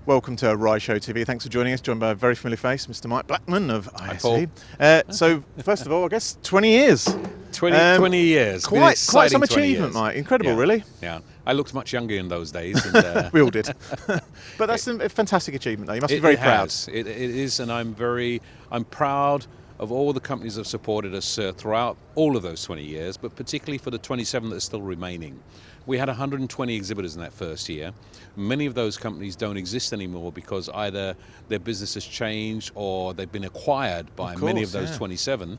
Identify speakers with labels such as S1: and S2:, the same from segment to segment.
S1: Welcome to Rise Show TV. Thanks for joining us. Joined by a very familiar face, Mr. Mike Blackman of ISE. So, first of all, I guess 20 years.
S2: 20 years.
S1: Quite some achievement, Mike. Incredible, really.
S2: Yeah. I looked much younger in those days. And,
S1: we all did. But that's a fantastic achievement, though. You must be very proud.
S2: It is, and I'm proud of all the companies that have supported us throughout all of those 20 years, but particularly for the 27 that are still remaining. We had 120 exhibitors in that first year. Many of those companies don't exist anymore because either their business has changed or they've been acquired by many of those 27.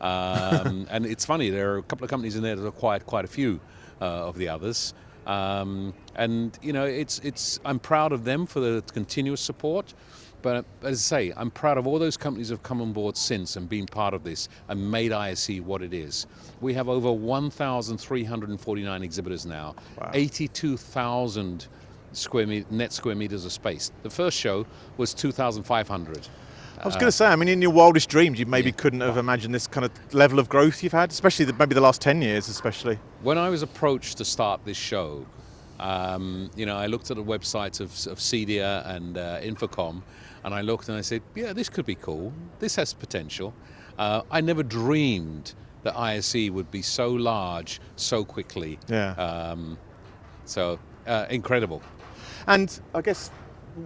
S2: And it's funny, there are a couple of companies in there that acquired quite a few of the others. And you know, I'm proud of them for the continuous support. But as I say, I'm proud of all those companies that have come on board since and been part of this and made ISE what it is. We have over 1,349 exhibitors now, 82,000 net square meters of space. The first show was 2,500.
S1: I was going to say, I mean, in your wildest dreams, you maybe couldn't have imagined this kind of level of growth you've had, especially maybe the last 10 years, especially.
S2: When I was approached to start this show, you know, I looked at the websites of CEDIA and Infocom, and I looked and I said, yeah, this could be cool. This has potential. I never dreamed that ISE would be so large so quickly.
S1: Yeah.
S2: Incredible.
S1: And I guess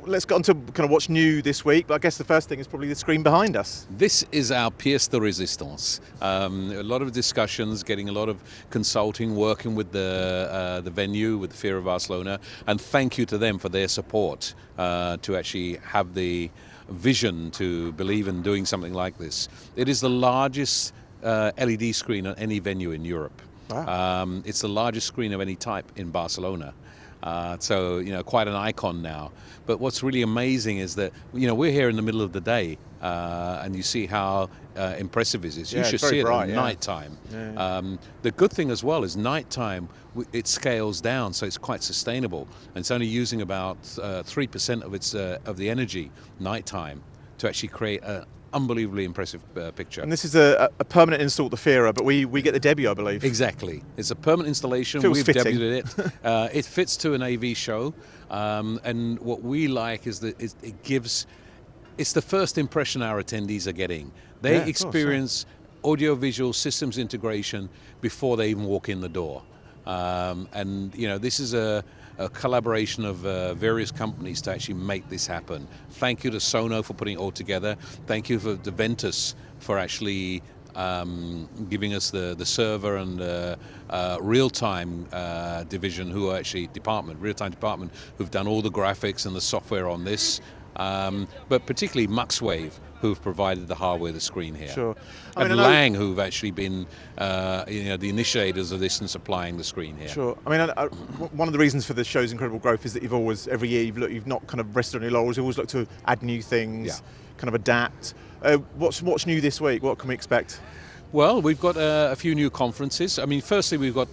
S1: let's get on to kind of what's new this week, but I guess the first thing is probably the screen behind us.
S2: This is our pièce de résistance. A lot of discussions, getting a lot of consulting, working with the venue, with the Fear of Barcelona, and thank you to them for their support to actually have the vision to believe in doing something like this. It is the largest LED screen on any venue in Europe.
S1: Wow.
S2: It's the largest screen of any type in Barcelona. So, you know, quite an icon now. But what's really amazing is that, you know, we're here in the middle of the day and you see how impressive it is. You should see it at night time. The good thing as well is nighttime, it scales down, so it's quite sustainable. And it's only using about 3% of the energy nighttime to actually create an unbelievably impressive picture.
S1: And this is a permanent install at the Fear, but we get the debut, I believe.
S2: Exactly. It's a permanent installation.
S1: Feels
S2: We've
S1: fitting.
S2: debuted it. It fits to an AV show. And what we like is that it's the first impression our attendees are getting. They experience audiovisual systems integration before they even walk in the door. And, you know, this is a collaboration of various companies to actually make this happen. Thank you to Sono for putting it all together. Thank you for Ventus for actually giving us the server and real-time division, real-time department, who've done all the graphics and the software on this. But particularly MuxWave, who've provided the hardware, the screen here.
S1: Sure.
S2: And Lang, who've actually been you know, the initiators of this and supplying the screen here.
S1: Sure. I mean, one of the reasons for the show's incredible growth is that you've always, every year, you've not kind of rested on your laurels. You've always looked to add new things, kind of adapt. What's new this week? What can we expect?
S2: Well, we've got a few new conferences. I mean, firstly, we've got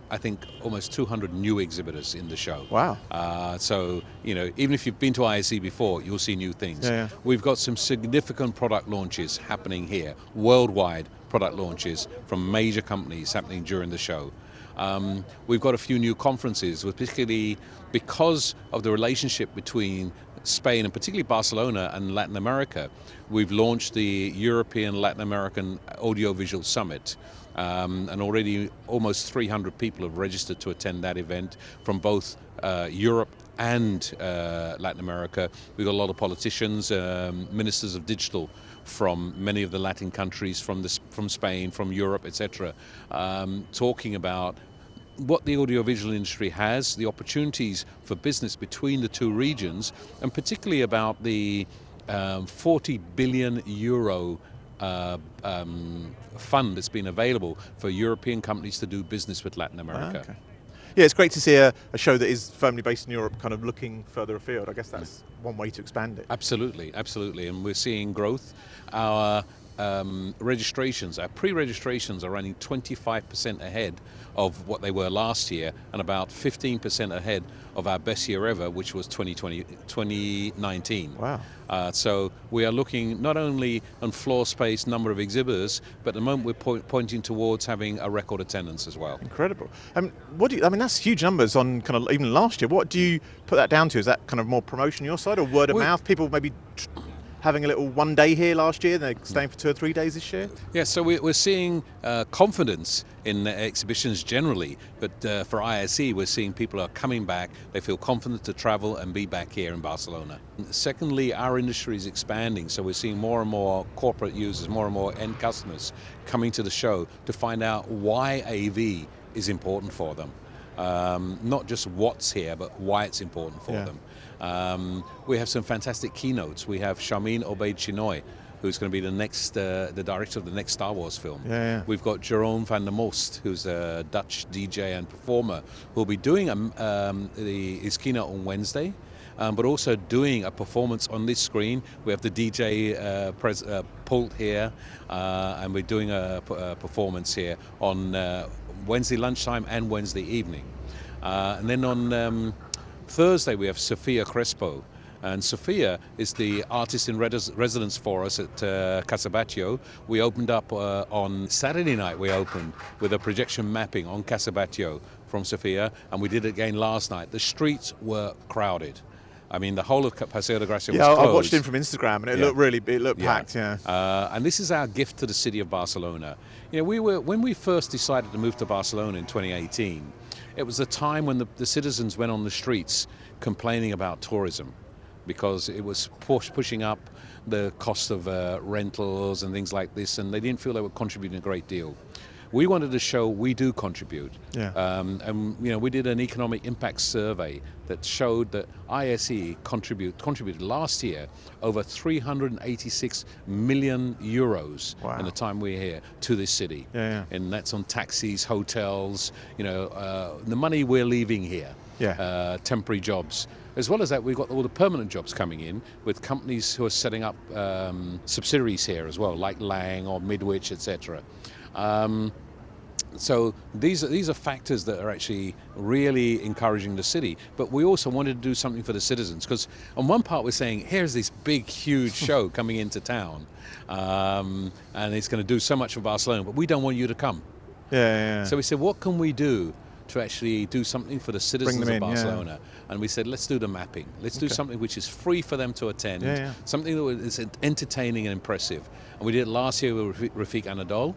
S2: I think almost 200 new exhibitors in the show.
S1: Wow.
S2: So, you know, even if you've been to ISE before, you'll see new things. We've got some significant product launches happening here, worldwide product launches from major companies happening during the show. We've got a few new conferences, particularly because of the relationship between Spain and particularly Barcelona and Latin America. We've launched the European Latin American Audiovisual Summit. And already almost 300 people have registered to attend that event from both Europe and Latin America. We've got a lot of politicians, ministers of digital from many of the Latin countries, from Spain, from Europe, etc., talking about what the audiovisual industry has, the opportunities for business between the two regions, and particularly about the 40 billion euro fund that's been available for European companies to do business with Latin America.
S1: Okay. Yeah, it's great to see a show that is firmly based in Europe kind of looking further afield. I guess that's one way to expand it.
S2: Absolutely, absolutely. And we're seeing growth. Our registrations, our pre-registrations are running 25% ahead of what they were last year, and about 15% ahead of our best year ever, which was 2019.
S1: Wow.
S2: So we are looking not only on floor space, number of exhibitors, but at the moment we're pointing towards having a record attendance as well.
S1: Incredible. What do you, I mean, that's huge numbers on kind of even last year. What do you put that down to? Is that kind of more promotion on your side, or word of mouth? People maybe having a little one day here last year, they're staying for 2 or 3 days this year?
S2: Yeah, so we're seeing confidence in exhibitions generally, but for ISE we're seeing people are coming back, they feel confident to travel and be back here in Barcelona. Secondly, our industry is expanding, so we're seeing more and more corporate users, more and more end customers coming to the show to find out why AV is important for them. Not just what's here, but why it's important for them. We have some fantastic keynotes. We have Charmin Obaid-Chinoy, who's going to be the next, the director of the next Star Wars film. We've got Jerome van der Most, who's a Dutch DJ and performer, who'll be doing his keynote on Wednesday, but also doing a performance on this screen. We have the DJ pult here, and we're doing a performance here on Wednesday lunchtime and Wednesday evening. And then on Thursday we have Sofia Crespo, and Sofia is the artist in residence for us at Casa Batlló. We opened up on Saturday night, we opened with a projection mapping on Casa Batlló from Sofia, and we did it again last night. The streets were crowded. I mean, the whole of Paseo de Gracia was closed.
S1: I watched it from Instagram, and it looked packed.
S2: And this is our gift to the city of Barcelona. You know, when we first decided to move to Barcelona in 2018, it was a time when the citizens went on the streets complaining about tourism, because it was pushing up the cost of rentals and things like this, and they didn't feel they were contributing a great deal. We wanted to show we do contribute. And you know, we did an economic impact survey that showed that ISE contributed last year over 386 million euros in the time we were here to this city. And that's on taxis, hotels, you know, the money we're leaving here, temporary jobs. As well as that, we've got all the permanent jobs coming in with companies who are setting up subsidiaries here as well, like Lang or Midwich, etc. So these are factors that are actually really encouraging the city. But we also wanted to do something for the citizens, because on one part we're saying, here's this big, huge show coming into town, and it's going to do so much for Barcelona, but we don't want you to come. So we said, what can we do to actually do something for the citizens of Barcelona? And we said, let's do the mapping. Let's do something which is free for them to attend, something that is entertaining and impressive. And we did it last year with Rafik Anadol.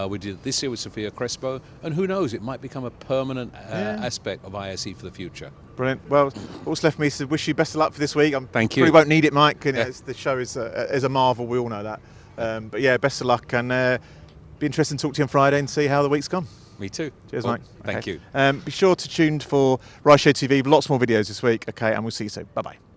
S2: We did it this year with Sofia Crespo, and who knows, it might become a permanent aspect of ISE for the future.
S1: Brilliant. Well, what's left for me is to wish you best of luck for this week.
S2: Thank you.
S1: We won't need it, Mike. You know, the show is a marvel, we all know that. But yeah, best of luck, and be interested to talk to you on Friday and see how the week's gone.
S2: Me too.
S1: Cheers, Mike.
S2: Thank you.
S1: Be sure to tune for Rideshow TV. Lots more videos this week. Okay, and we'll see you soon. Bye-bye.